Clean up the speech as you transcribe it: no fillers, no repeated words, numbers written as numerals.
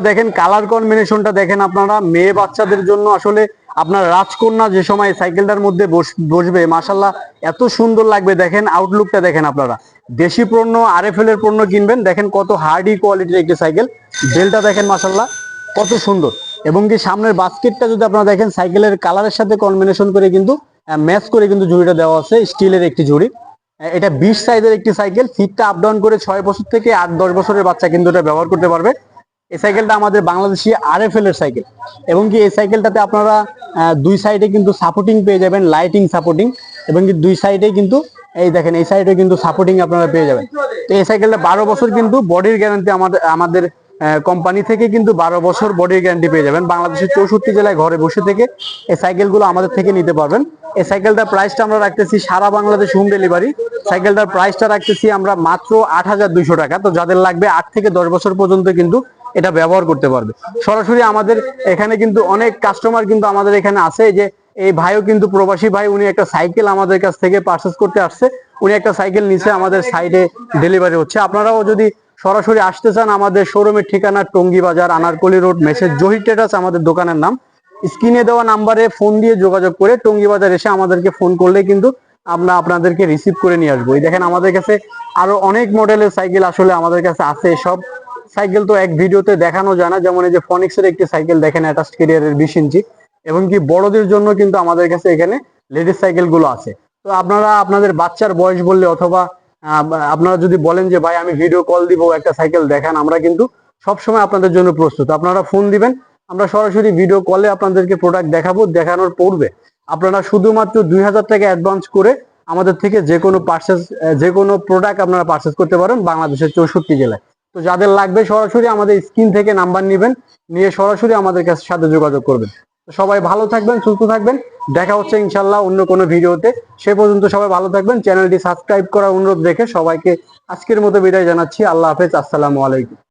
দেখেন কালার কম্বিনেশনটা দেখেন আপনারা, মেয়ে বাচ্চাদের জন্য আসলে আপনার রাজকন্যা যে সময় সাইকেলটার মধ্যে বসবে মাশাল্লাহ এত সুন্দর লাগবে। দেখেন আউটলুকটা দেখেন আপনারা, দেশি পণ্য আরএফএল এর পণ্য কিনবেন, দেখেন কত হার্ডি কোয়ালিটির একটি সাইকেল। বেলটা দেখেন মাশাল্লাহ কত সুন্দর, এবং কি সামনের বাস্কেটটা যদি আপনারা দেখেন সাইকেলের কালারের সাথে কম্বিনেশন করে কিন্তু ম্যাচ করে কিন্তু ঝুড়িটা দেওয়া আছে, স্টিলের একটি ঝুড়ি। এটা 20 সাইজের একটি সাইকেল, ফিটটা আপ ডাউন করে 6 বছর থেকে 8-10 বছরের বাচ্চা কিন্তু এটা ব্যবহার করতে পারবে। এই সাইকেলটা আমাদের বাংলাদেশি আরএফএল এর সাইকেল, এবং কি এই সাইকেলটাতে আপনারা দুই সাইডে কিন্তু সাপোর্টিং পেয়ে যাবেন, লাইটিং সাপোর্টিং, এবং কি দুই সাইডে কিন্তু এই দেখেন এই সাইডে কিন্তু সাপোর্টিং আপনারা পেয়ে যাবেন। তো এই সাইকেলটা 12 বছর কিন্তু বডির গ্যারান্টি আমাদের কোম্পানি থেকে কিন্তু 12 বছর বডির গ্যারান্টি পেয়ে যাবেন। বাংলাদেশের 64 জেলায় ঘরে বসে থেকে এই সাইকেলগুলো আমাদের থেকে নিতে পারবেন। এই সাইকেলটার প্রাইসটা আমরা রাখতেছি সারা বাংলাদেশ হোম ডেলিভারি। সাইকেলটার প্রাইসটা রাখতেছি আমরা মাত্র 8200 টাকা। তো যাদের লাগবে 8 থেকে 10 বছর পর্যন্ত কিন্তু এটা ব্যবহার করতে পারবে। সরাসরি আমাদের এখানে কিন্তু অনেক কাস্টমার কিন্তু আমাদের এখানে আছে, যে এই ভাইও কিন্তু প্রবাসী ভাই, উনি একটা সাইকেল আমাদের কাছ থেকে পারচেজ করতে আসছে, উনি একটা সাইকেল নিচে আমাদের সাইডে ডেলিভারি হচ্ছে। আপনারাও যদি সরাসরি আসতে চান, আমাদের শোরুমের ঠিকানা টঙ্গী বাজার, Anarkali road, message Zahir traders আমাদের দোকানের নাম। স্ক্রিনে দেওয়া নাম্বারে ফোন দিয়ে যোগাযোগ করে টঙ্গী বাজার এসে আমাদেরকে ফোন করলে কিন্তু আমরা আপনাদেরকে রিসিভ করে নিয়ে আসবো। এই দেখেন আমাদের কাছে আরো অনেক মডেলের সাইকেল আসলে আমাদের কাছে আছে। সব সাইকেল তো এক ভিডিওতে দেখানো যায় না, যেমন এই যে ফনিক্সের একটি সাইকেল দেখেন অ্যাটাচড ক্যারিয়ারের 20 ইঞ্চি, এবং কি বড়দের জন্য কিন্তু আমাদের কাছে এখানে লেডিস সাইকেল গুলো আছে। তো আপনারা আপনাদের বাচ্চার বয়স বললে অথবা আপনারা যদি বলেন যে ভাই আমি ভিডিও কল দিব একটা সাইকেল দেখান, আমরা কিন্তু সবসময় আপনাদের জন্য প্রস্তুত। আপনারা ফোন দিবেন, আমরা সরাসরি ভিডিও কলে আপনাদেরকে প্রোডাক্ট দেখাবো। দেখানোর পূর্বে আপনারা শুধুমাত্র 2000 টাকা অ্যাডভান্স করে আমাদের থেকে যে কোনো প্রোডাক্ট আপনারা পারচেস করতে পারেন বাংলাদেশের 64 জেলায়। তো যাদের লাগবে সরাসরি আমাদের স্ক্রিন থেকে নাম্বার নেবেন, নিয়ে সরাসরি আমাদের সাথে যোগাযোগ করবেন। সবাই ভালো থাকবেন, সুস্থ থাকবেন, দেখা হচ্ছে ইনশাল্লাহ অন্য কোনো ভিডিওতে। সে পর্যন্ত সবাই ভালো থাকবেন। চ্যানেলটি সাবস্ক্রাইব করার অনুরোধ রেখে সবাইকে আজকের মতো বিদায় জানাচ্ছি। আল্লাহ হাফেজ, আসসালামু আলাইকুম।